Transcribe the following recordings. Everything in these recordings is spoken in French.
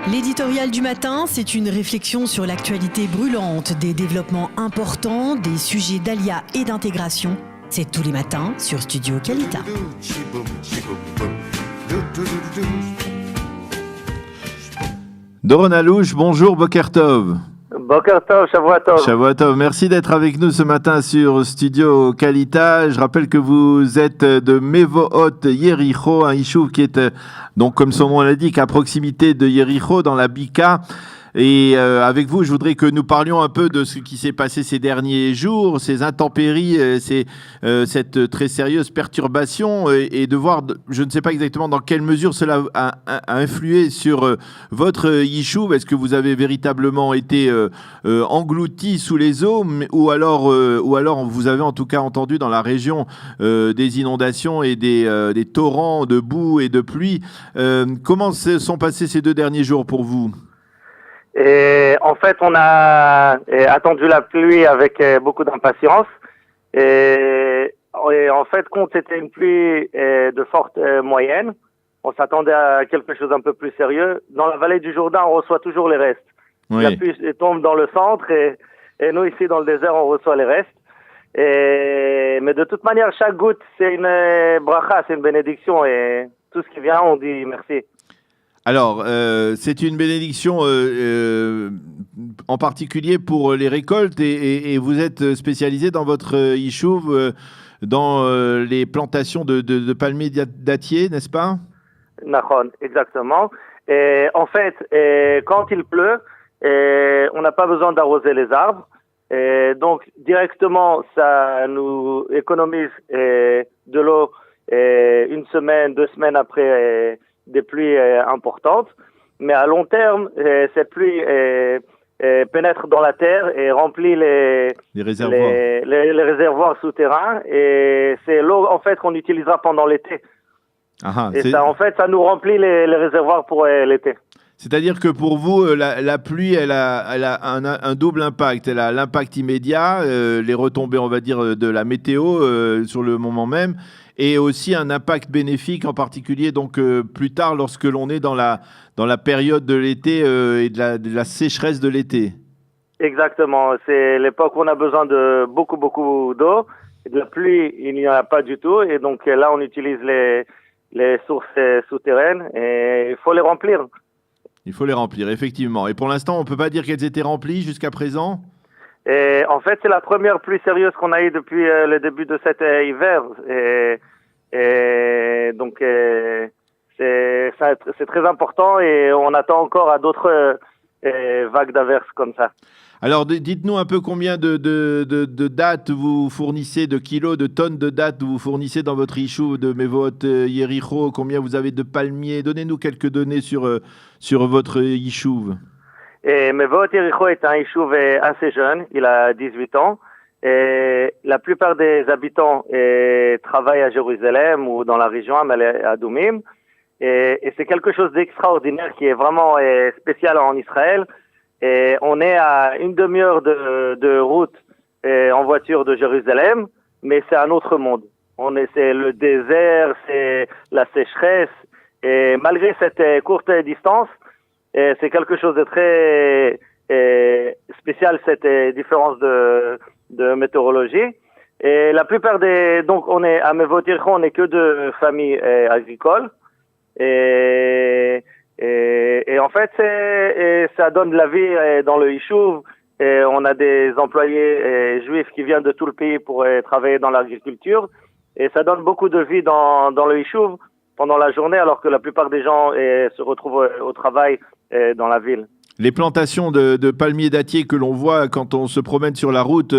L'éditorial du matin, c'est une réflexion sur l'actualité brûlante, des développements importants, des sujets d'ALIA et d'intégration. C'est tous les matins sur Studio Kalita. Doron Alouche, bonjour, Boker Tov. Boker Tov, Shavua Tov. Shavua Tov, merci d'être avec nous ce matin sur Studio Kalita. Je rappelle que vous êtes de Mevohot Yericho, un yishuv qui est, donc comme son nom l'indique, à proximité de Yericho, dans la Bika. Et avec vous, je voudrais que nous parlions un peu de ce qui s'est passé ces derniers jours, ces intempéries, cette très sérieuse perturbation, et de voir, je ne sais pas exactement dans quelle mesure cela a influé sur votre yishuv. Est-ce que vous avez véritablement été englouti sous les eaux, ou alors vous avez en tout cas entendu dans la région des inondations et des torrents de boue et de pluie. Comment se sont passés ces 2 derniers jours pour vous ? Et en fait, on a attendu la pluie avec beaucoup d'impatience. Et en fait, quand c'était une pluie de forte moyenne, on s'attendait à quelque chose d'un peu plus sérieux. Dans la vallée du Jourdain, on reçoit toujours les restes. Oui. La pluie tombe dans le centre et nous, ici, dans le désert, on reçoit les restes. Mais de toute manière, chaque goutte, c'est une bracha, c'est une bénédiction. Et tout ce qui vient, on dit merci. Alors, c'est une bénédiction en particulier pour les récoltes et vous êtes spécialisé dans votre yishuv dans les plantations de palmiers dattiers, n'est-ce pas ? Nahon, exactement. Et en fait, quand il pleut, on n'a pas besoin d'arroser les arbres. Et donc, directement, ça nous économise de l'eau 1 semaine, 2 semaines après des pluies importantes, mais à long terme, ces pluies pénètrent dans la terre et remplissent les réservoirs. Les réservoirs souterrains, et c'est l'eau en fait qu'on utilisera pendant l'été. Et ça, en fait, ça nous remplit les réservoirs pour l'été. C'est-à-dire que pour vous, la pluie, elle a un double impact. Elle a l'impact immédiat, les retombées, on va dire, de la météo sur le moment même, et aussi un impact bénéfique, en particulier donc plus tard, lorsque l'on est dans la période de l'été et de la sécheresse de l'été. Exactement. C'est l'époque où on a besoin de beaucoup d'eau. De la pluie, il n'y en a pas du tout. Et donc là, on utilise les sources souterraines et il faut les remplir. Il faut les remplir, effectivement. Et pour l'instant, on ne peut pas dire qu'elles étaient remplies jusqu'à présent ? Et en fait, c'est la première pluie sérieuse qu'on a eue depuis le début de cet hiver. Et donc, c'est très important et on attend encore à d'autres vagues d'averses comme ça. Alors, dites-nous un peu combien de dattes vous fournissez, de kilos, de tonnes de dattes vous fournissez dans votre yishuv de Mevohot Yericho, combien vous avez de palmiers. Donnez-nous quelques données sur votre yishuv. Mevohot Yericho est un yishuv assez jeune, il a 18 ans. Et la plupart des habitants travaillent à Jérusalem ou dans la région à Doumim. Et c'est quelque chose d'extraordinaire qui est vraiment spécial en Israël. Et on est à 1 demi-heure de route en voiture de Jérusalem, mais c'est un autre monde. C'est le désert, c'est la sécheresse. Et malgré cette courte distance, c'est quelque chose de très spécial, cette différence de météorologie. Et la plupart donc on est à Mevohot Yericho, on n'est que de familles agricoles. Et en fait, ça donne de la vie dans le yishuv. Et on a des employés juifs qui viennent de tout le pays pour travailler dans l'agriculture. Et ça donne beaucoup de vie dans le yishuv pendant la journée, alors que la plupart des gens se retrouvent au travail dans la ville. Les plantations de palmiers dattiers que l'on voit quand on se promène sur la route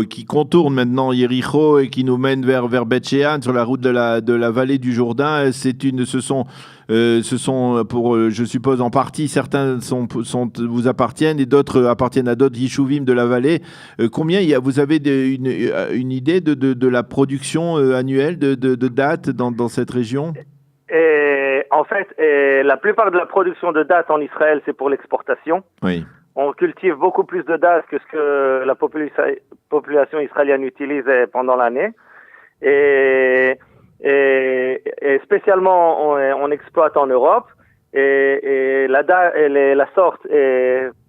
qui contourne maintenant Yericho et qui nous mène vers Beth Shean sur la route de la vallée du Jourdain, ce sont pour, je suppose en partie, certains vous appartiennent et d'autres appartiennent à d'autres yishuvim de la vallée. Combien vous avez une idée de la production annuelle de dattes dans cette région ? Et en fait, la plupart de la production de dattes en Israël, c'est pour l'exportation. Oui. On cultive beaucoup plus de dattes que ce que la population israélienne utilise pendant l'année. Et spécialement, on exploite en Europe. Et la sorte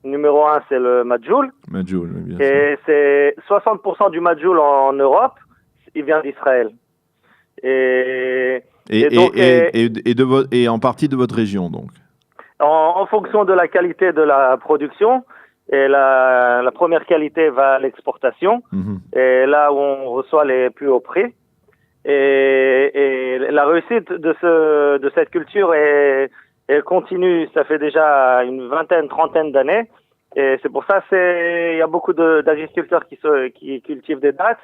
numéro 1, c'est le Majoul. Majoul, bien sûr. Et c'est 60% du Majoul en Europe, il vient d'Israël. Et en partie de votre région, donc. En fonction de la qualité de la production, et la première qualité va à l'exportation, et là où on reçoit les plus hauts prix. Et la réussite de cette culture elle continue, ça fait déjà une trentaine d'années. Et c'est pour ça il y a beaucoup d'agriculteurs qui cultivent des dattes,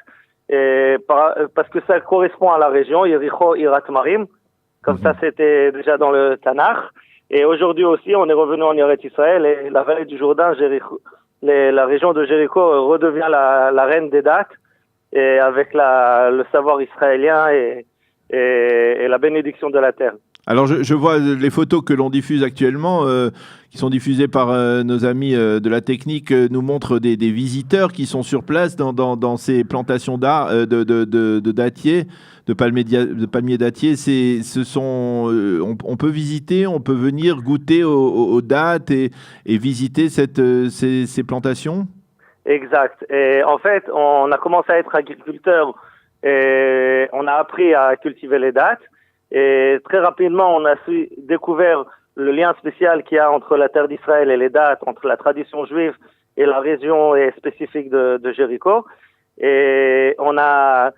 parce que ça correspond à la région, Yericho, Hirat Marim. Comme ça, c'était déjà dans le Tanakh. Et aujourd'hui aussi, on est revenu en Eretz Israël et la vallée du Jourdain, la région de Jéricho redevient la reine des dattes, et avec le savoir israélien et la bénédiction de la terre. Alors je vois les photos que l'on diffuse actuellement, qui sont diffusées par nos amis de la technique, nous montrent des visiteurs qui sont sur place dans ces plantations de dattiers, de palmiers dattiers. On peut visiter, on peut venir goûter aux dattes et visiter ces plantations. Exact. Et en fait, on a commencé à être agriculteur et on a appris à cultiver les dattes. Et très rapidement, on a découvert le lien spécial qu'il y a entre la terre d'Israël et les dattes, entre la tradition juive et la région spécifique de Jéricho. Et on a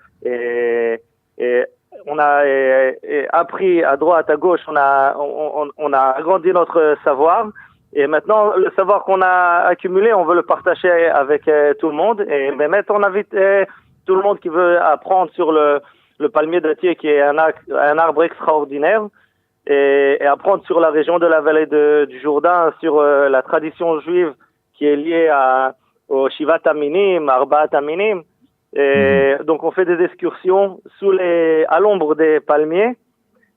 appris à droite, à gauche, on a agrandi notre savoir. Et maintenant, le savoir qu'on a accumulé, on veut le partager avec tout le monde. Mais maintenant, on invite tout le monde qui veut apprendre sur le palmier dattier, qui est un arbre extraordinaire, et apprendre sur la région de la vallée du Jourdain, sur la tradition juive qui est liée au Shivat Aminim, Arbaat Aminim. Et donc, on fait des excursions à l'ombre des palmiers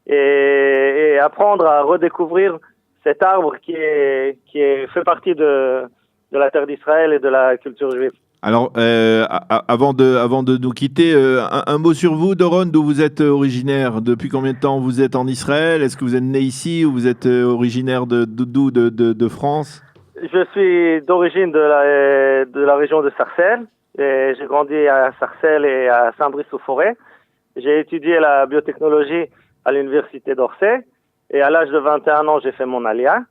et apprendre à redécouvrir cet arbre qui fait partie de la terre d'Israël et de la culture juive. Alors, avant de nous quitter, un mot sur vous, Doron, d'où vous êtes originaire? Depuis combien de temps vous êtes en Israël? Est-ce que vous êtes né ici ou vous êtes originaire de France? Je suis d'origine de la région de Sarcelles. J'ai grandi à Sarcelles et à Saint-Brice-au-Forêt. J'ai étudié la biotechnologie à l'université d'Orsay. Et à l'âge de 21 ans, j'ai fait mon alia.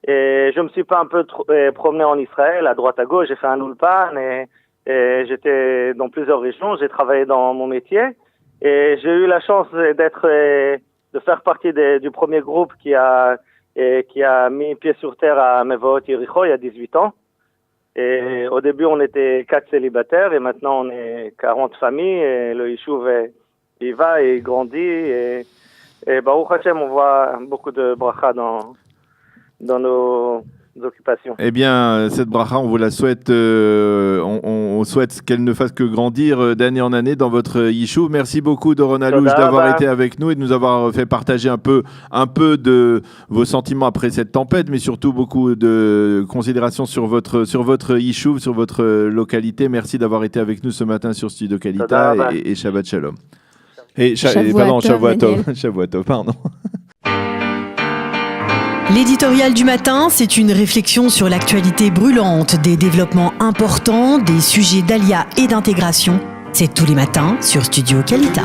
Et je me suis pas un peu promené en Israël, à droite à gauche. J'ai fait un ulpan et j'étais dans plusieurs régions. J'ai travaillé dans mon métier. Et j'ai eu la chance de faire partie du premier groupe qui a mis pied sur terre à Mevohot Yericho il y a 18 ans. Et au début, on était 4 célibataires et maintenant on est 40 familles et le Yishuv, il va et il grandit et Baruch Hashem, on voit beaucoup de bracha dans nos occupations. Eh bien, cette bracha, on vous la souhaite, on souhaite qu'elle ne fasse que grandir d'année en année dans votre Yishuv. Merci beaucoup, Doron Alouche, d'avoir été avec nous et de nous avoir fait partager un peu de vos sentiments après cette tempête, mais surtout beaucoup de considérations sur votre Yishuv, sur votre localité. Merci d'avoir été avec nous ce matin sur Studio Kalita et Shabbat Shalom. Shavuot Tov, pardon. L'éditorial du matin, c'est une réflexion sur l'actualité brûlante, des développements importants, des sujets d'Alia et d'intégration. C'est tous les matins sur Studio Kalita.